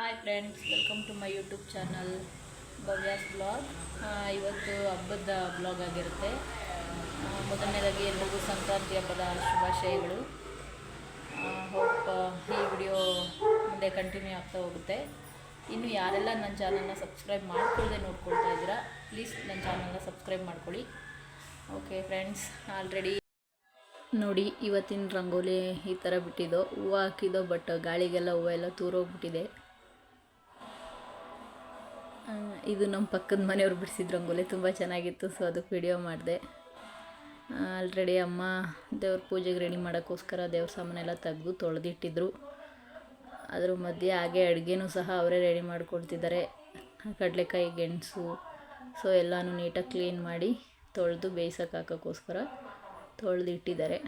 Hi friends, welcome to my YouTube channel Bhavya's blog. ಇವತ್ತು ಹಬ್ಬದ blog ಆಗಿರುತ್ತೆ. ಮೊದಲನೇದಾಗಿ ಎಲ್ರಿಗೂ ಸಂಕ್ರಾಂತಿ ಹಬ್ಬದ ಶುಭಾಶಯಗಳು. ಹೋಪ್ ಈ ವಿಡಿಯೋ ಮುಂದೆ ಕಂಟಿನ್ಯೂ ಆಗ್ತಾ ಹೋಗುತ್ತೆ. ಇನ್ನು ಯಾರೆಲ್ಲ ನನ್ನ ಚಾನಲ್ನ ಸಬ್ಸ್ಕ್ರೈಬ್ ಮಾಡ್ಕೊಳ್ಳದೆ ನೋಡ್ಕೊಳ್ತಾ ಇದ್ದೀರಾ, ಪ್ಲೀಸ್ ನನ್ನ ಚಾನಲ್ನ ಸಬ್ಸ್ಕ್ರೈಬ್ ಮಾಡ್ಕೊಳ್ಳಿ. ಓಕೆ ಫ್ರೆಂಡ್ಸ್, ಆಲ್ರೆಡಿ ನೋಡಿ ಇವತ್ತಿನ ರಂಗೋಲಿ ಈ ಥರ ಬಿಟ್ಟಿದ್ದೋ, ಹೂವು ಹಾಕಿದ್ದೋ, ಬಟ್ ಗಾಳಿಗೆಲ್ಲ ಹೂವು ಎಲ್ಲ ತೂರೋಗ್ಬಿಟ್ಟಿದೆ. ಇದು ನಮ್ಮ ಪಕ್ಕದ ಮನೆಯವ್ರು ಬಿಡಿಸಿದ ರಂಗೋಲಿ ತುಂಬ ಚೆನ್ನಾಗಿತ್ತು, ಸೊ ಅದಕ್ಕೆ ವಿಡಿಯೋ ಮಾಡಿದೆ. ಆಲ್ರೆಡಿ ಅಮ್ಮ ದೇವ್ರ ಪೂಜೆಗೆ ರೆಡಿ ಮಾಡೋಕ್ಕೋಸ್ಕರ ದೇವ್ರ ಸಾಮಾನೆಲ್ಲ ತೆಗೆದು ತೊಳೆದಿಟ್ಟಿದ್ರು. ಅದ್ರ ಮಧ್ಯೆ ಹಾಗೆ ಅಡುಗೆನೂ ಸಹ ಅವರೇ ರೆಡಿ ಮಾಡ್ಕೊಳ್ತಿದ್ದಾರೆ. ಕಡಲೆಕಾಯಿ, ಗೆಣಸು, ಸೊ ಎಲ್ಲನೂ ನೀಟಾಗಿ ಕ್ಲೀನ್ ಮಾಡಿ ತೊಳೆದು ಬೇಯಿಸೋಕೆ ಹಾಕೋಕ್ಕೋಸ್ಕರ ತೊಳೆದಿಟ್ಟಿದ್ದಾರೆ.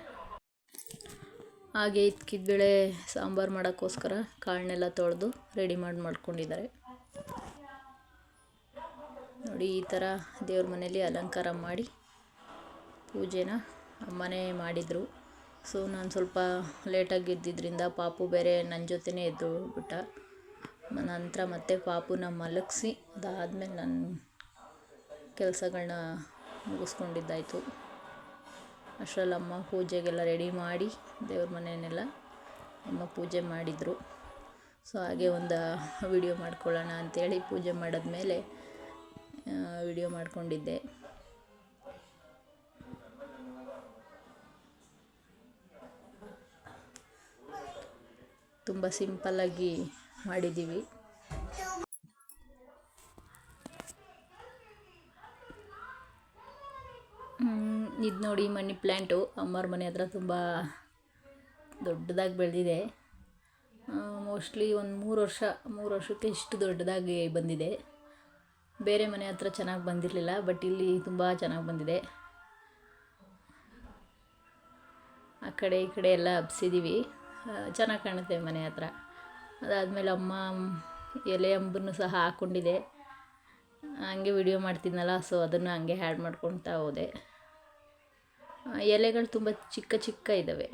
ಹಾಗೆ ಇದ್ಕಿದ್ಬೇಳೆ ಸಾಂಬಾರು ಮಾಡೋಕ್ಕೋಸ್ಕರ ಕಾಳನ್ನೆಲ್ಲ ತೊಳೆದು ರೆಡಿ ಮಾಡ್ಕೊಂಡಿದ್ದಾರೆ. ನೋಡಿ ಈ ಥರ ದೇವ್ರ ಮನೇಲಿ ಅಲಂಕಾರ ಮಾಡಿ ಪೂಜೆನ ಅಮ್ಮನೇ ಮಾಡಿದರು. ಸೊ ನಾನು ಸ್ವಲ್ಪ ಲೇಟಾಗಿ ಎದ್ದಿದ್ದರಿಂದ ಪಾಪು ಬೇರೆ ನನ್ನ ಜೊತೆನೇ ಎದ್ದು ಬಿಟ್ಟ. ನಂತರ ಮತ್ತೆ ಪಾಪುನ ಮಲಗಿಸಿ ಅದಾದಮೇಲೆ ನನ್ನ ಕೆಲಸಗಳನ್ನ ಮುಗಿಸ್ಕೊಂಡಿದ್ದಾಯಿತು. ಅಷ್ಟರಲ್ಲಿ ಅಮ್ಮ ಪೂಜೆಗೆಲ್ಲ ರೆಡಿ ಮಾಡಿ ದೇವ್ರ ಮನೆಯನ್ನೆಲ್ಲ ಅಮ್ಮ ಪೂಜೆ ಮಾಡಿದರು. ಸೊ ಹಾಗೆ ಒಂದು ವಿಡಿಯೋ ಮಾಡ್ಕೊಳ್ಳೋಣ ಅಂಥೇಳಿ ಪೂಜೆ ಮಾಡಿದ್ಮೇಲೆ ವಿಡಿಯೋ ಮಾಡ್ಕೊಂಡಿದ್ದೆ. ತುಂಬ ಸಿಂಪಲ್ಲಾಗಿ ಮಾಡಿದ್ದೀವಿ. ಇದು ನೋಡಿ ಮನಿ ಪ್ಲ್ಯಾಂಟು ಅಮ್ಮರ ಮನೆ ಹತ್ರ ತುಂಬ ದೊಡ್ಡದಾಗಿ ಬೆಳೆದಿದೆ. ಮೋಸ್ಟ್ಲಿ ಒಂದು 3 ವರ್ಷಕ್ಕೆ ಇಷ್ಟು ದೊಡ್ಡದಾಗಿ ಬಂದಿದೆ. ಬೇರೆ ಮನೆ ಹತ್ರ ಚೆನ್ನಾಗಿ ಬಂದಿರಲಿಲ್ಲ, ಬಟ್ ಇಲ್ಲಿ ತುಂಬ ಚೆನ್ನಾಗಿ ಬಂದಿದೆ. ಆ ಕಡೆ ಈ ಕಡೆ ಎಲ್ಲ ಹಬ್ಸಿದ್ದೀವಿ, ಚೆನ್ನಾಗಿ ಕಾಣುತ್ತೆ ಮನೆ ಹತ್ರ. ಅದಾದಮೇಲೆ ಅಮ್ಮ ಎಲೆ ಅಂಬನ್ನು ಸಹ ಹಾಕ್ಕೊಂಡಿದೆ. ಹಂಗೆ ವಿಡಿಯೋ ಮಾಡ್ತಿದ್ನಲ್ಲ, ಸೊ ಅದನ್ನು ಹಂಗೆ ಆ್ಯಡ್ ಮಾಡ್ಕೊಳ್ತಾ ಹೋದೆ. ಎಲೆಗಳು ತುಂಬ ಚಿಕ್ಕ ಚಿಕ್ಕ ಇದ್ದಾವೆ.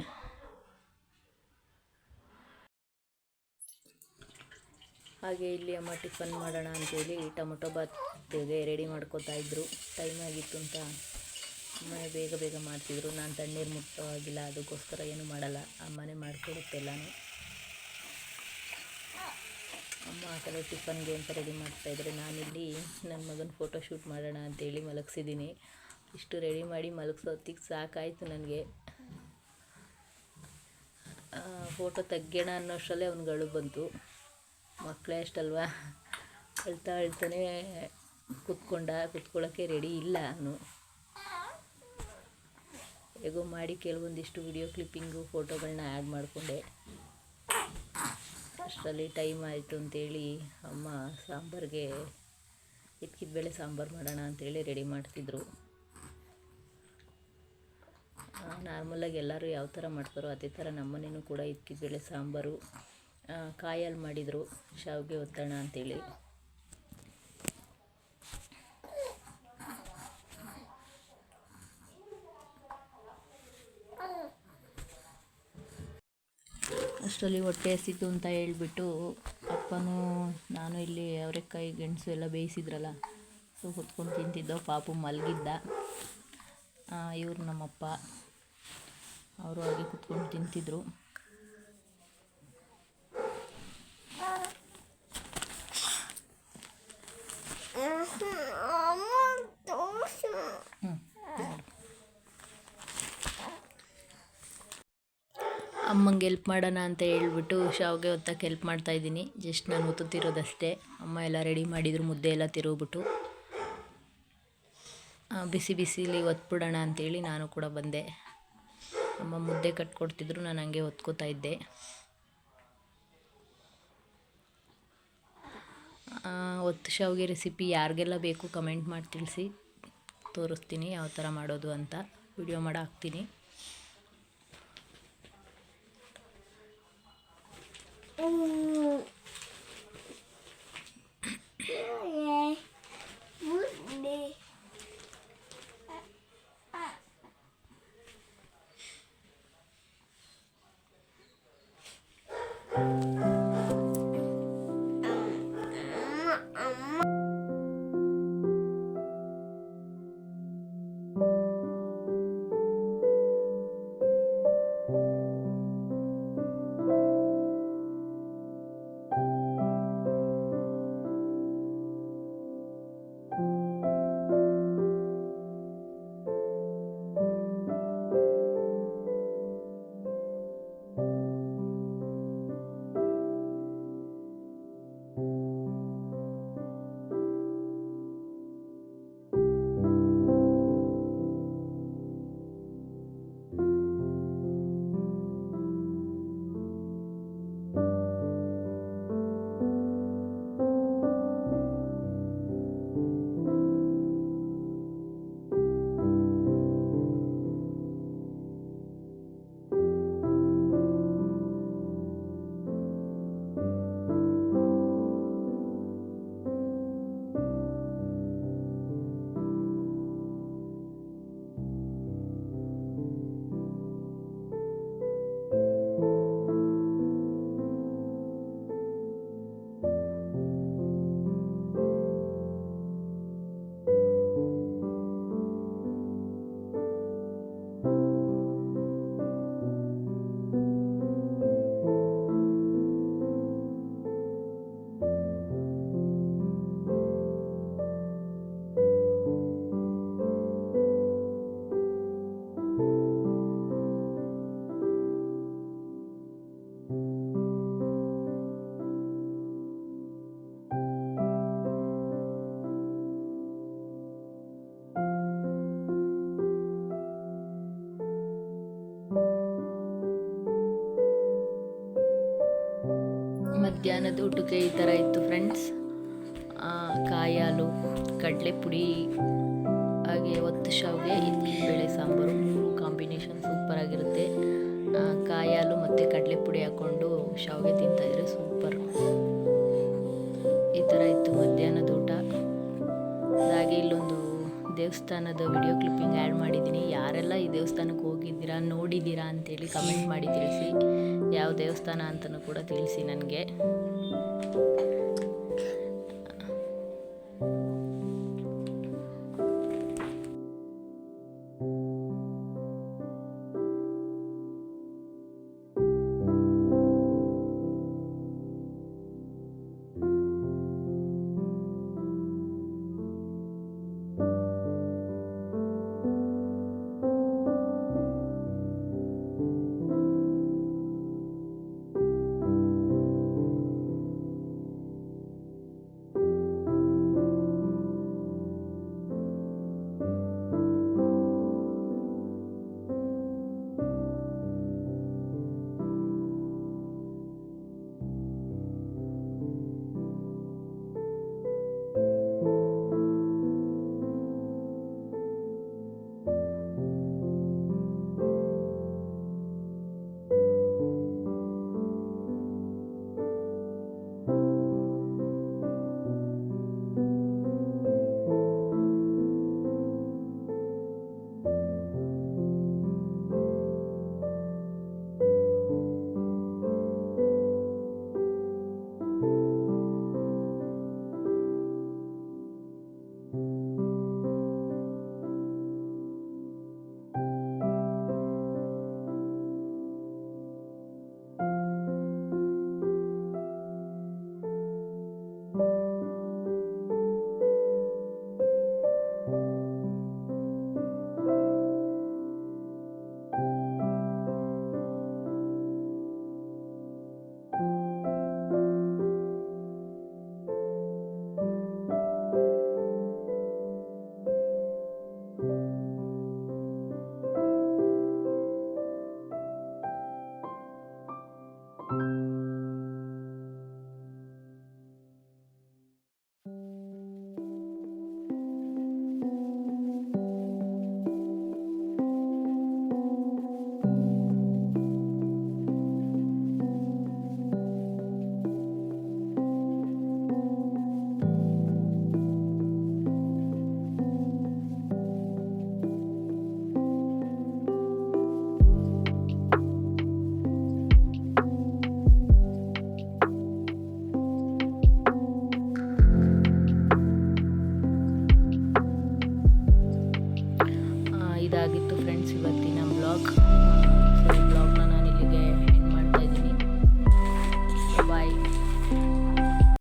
ಹಾಗೆ ಇಲ್ಲಿ ಅಮ್ಮ ಟಿಫನ್ ಮಾಡೋಣ ಅಂಥೇಳಿ ಟೊಮೊಟೊ ಬಾತ್ಗೆ ರೆಡಿ ಮಾಡ್ಕೋತಾ ಇದ್ದರು. ಟೈಮ್ ಆಗಿತ್ತು ಅಂತ ಅಮ್ಮ ಬೇಗ ಬೇಗ ಮಾಡ್ತಿದ್ರು. ನಾನು ತಣ್ಣೀರು ಮುಟ್ಟೋ ಆಗಿಲ್ಲ, ಅದಕ್ಕೋಸ್ಕರ ಏನೂ ಮಾಡಲ್ಲ, ಅಮ್ಮನೇ ಮಾಡಿಕೊಡುತ್ತೆ ಎಲ್ಲನೂ. ಅಮ್ಮ ಆ ಕಡೆ ಟಿಫನ್ಗೆ ಅಂತ ರೆಡಿ ಮಾಡ್ತಾಯಿದ್ರೆ, ನಾನಿಲ್ಲಿ ನನ್ನ ಮಗನ ಫೋಟೋ ಶೂಟ್ ಮಾಡೋಣ ಅಂಥೇಳಿ ಮಲಗಿಸಿದ್ದೀನಿ. ಇಷ್ಟು ರೆಡಿ ಮಾಡಿ ಮಲಗಿಸೋತ್ತಿಗೆ ಸಾಕಾಯಿತು ನನಗೆ. ಫೋಟೋ ತೆಗ್ಯೋಣ ಅನ್ನೋಷ್ಟರಲ್ಲೇ ಅವ್ನುಗಳು ಬಂತು. ಮಕ್ಕಳೇ ಅಷ್ಟಲ್ವಾ, ಅಳ್ತಾನೆ ಕುತ್ಕೊಳ್ಳೋಕ್ಕೆ ರೆಡಿ ಇಲ್ಲ ಅವನು. ಹೇಗೋ ಮಾಡಿ ಕೆಲವೊಂದಿಷ್ಟು ವಿಡಿಯೋ ಕ್ಲಿಪ್ಪಿಂಗು ಫೋಟೋಗಳನ್ನ ಆ್ಯಡ್ ಮಾಡಿಕೊಂಡೆ. ಅಷ್ಟರಲ್ಲಿ ಟೈಮ್ ಆಯಿತು ಅಂತೇಳಿ ಅಮ್ಮ ಸಾಂಬಾರಿಗೆ ಇದ್ಕಿದ್ಬೇಳೆ ಸಾಂಬಾರು ಮಾಡೋಣ ಅಂಥೇಳಿ ರೆಡಿ ಮಾಡ್ತಿದ್ರು. ನಾರ್ಮಲಾಗಿ ಎಲ್ಲರೂ ಯಾವ ಥರ ಮಾಡ್ತಾರೋ ಅದೇ ಥರ ನಮ್ಮನೇನೂ ಕೂಡ ಇದ್ಕಿದ್ಬೇಳೆ ಸಾಂಬಾರು ಕಾಯಲ್ಲಿ ಮಾಡಿದರು, ಶಾವಿಗೆ ಒತ್ತೋಣ ಅಂಥೇಳಿ. ಅಷ್ಟರಲ್ಲಿ ಹೊಟ್ಟೆ ಹಸಿತು ಅಂತ ಹೇಳ್ಬಿಟ್ಟು ಅಪ್ಪನೂ ನಾನು ಇಲ್ಲಿ ಅವರೆಕಾಯಿ ಗೆಣಸು ಎಲ್ಲ ಬೇಯಿಸಿದ್ರಲ್ಲ, ಸೊ ಹೊತ್ಕೊಂಡು ತಿಂತಿದ್ದೋ. ಪಾಪು ಮಲಗಿದ್ದ. ಇವರು ನಮ್ಮಪ್ಪ, ಅವರು ಹಾಗೆ ಕುತ್ಕೊಂಡು ತಿಂತಿದ್ರು. ಅಮ್ಮಂಗೆ ಹೆಲ್ಪ್ ಮಾಡೋಣ ಅಂತ ಹೇಳ್ಬಿಟ್ಟು ಶಾವಿಗೆ ಒತ್ತಕ್ಕೆ ಹೆಲ್ಪ್ ಮಾಡ್ತಾಯಿದ್ದೀನಿ. ಜಸ್ಟ್ ನಾನು ಒತ್ತುತ್ತಿರೋದಷ್ಟೇ. ಅಮ್ಮ ಎಲ್ಲ ರೆಡಿ ಮಾಡಿದರು, ಮುದ್ದೆ ಎಲ್ಲ ತಿರುಗಿಬಿಟ್ಟು ಬಿಸಿ ಬಿಸಿಲಿ ಒತ್ಬಿಡೋಣ ಅಂಥೇಳಿ ನಾನು ಕೂಡ ಬಂದೆ. ಅಮ್ಮ ಮುದ್ದೆ ಕಟ್ಕೊಡ್ತಿದ್ರು, ನಾನು ಹಂಗೆ ಒತ್ಕೋತಾ ಇದ್ದೆ. ಒತ್ತು ಶಾವಿಗೆ ರೆಸಿಪಿ ಯಾರಿಗೆಲ್ಲ ಬೇಕು ಕಮೆಂಟ್ ಮಾಡಿ ತಿಳಿಸಿ, ತೋರಿಸ್ತೀನಿ ಯಾವ ಥರ ಮಾಡೋದು ಅಂತ. ವಿಡಿಯೋ ಮಾಡಿ ಹಾಕ್ತೀನಿ. ಮಧ್ಯಾಹ್ನದ ಊಟಕ್ಕೆ ಈ ಥರ ಇತ್ತು ಫ್ರೆಂಡ್ಸ್. ಕಾಯಿ ಹಾಲು, ಕಡಲೆ ಪುಡಿ, ಹಾಗೆ ಒತ್ತು ಶಾವಿಗೆ, ಬೇಳೆ ಸಾಂಬಾರು, ಕಾಂಬಿನೇಷನ್ ಸೂಪರಾಗಿರುತ್ತೆ. ಕಾಯಿ ಹಾಲು ಮತ್ತು ಕಡಲೆ ಪುಡಿ ಹಾಕ್ಕೊಂಡು ಶಾವಿಗೆ ತಿಂತಾಯಿದ್ರೆ ಸೂಪರ್. ಈ ಥರ ಇತ್ತು ಮಧ್ಯಾಹ್ನದ ಊಟ. ಹಾಗೆ ಇಲ್ಲೊಂದು ದೇವಸ್ಥಾನದ ವಿಡಿಯೋ ಕ್ಲಿಪ್ಪಿಂಗ್ ಆ್ಯಡ್ ಮಾಡಿದ್ದೀನಿ. ಯಾರೆಲ್ಲ ಈ ದೇವಸ್ಥಾನಕ್ಕೆ ಹೋಗಿದ್ದೀರಾ, ನೋಡಿದ್ದೀರಾ ಅಂತೇಳಿ ಕಮೆಂಟ್ ಮಾಡಿ ತಿಳಿಸಿ. ಯಾವ ದೇವಸ್ಥಾನ ಅಂತಲೂ ಕೂಡ ತಿಳಿಸಿ ನನಗೆ. ಇದಾಗಿತ್ತು ಫ್ರೆಂಡ್ಸ್ ಇವತ್ತಿನ ಬ್ಲಾಗ್.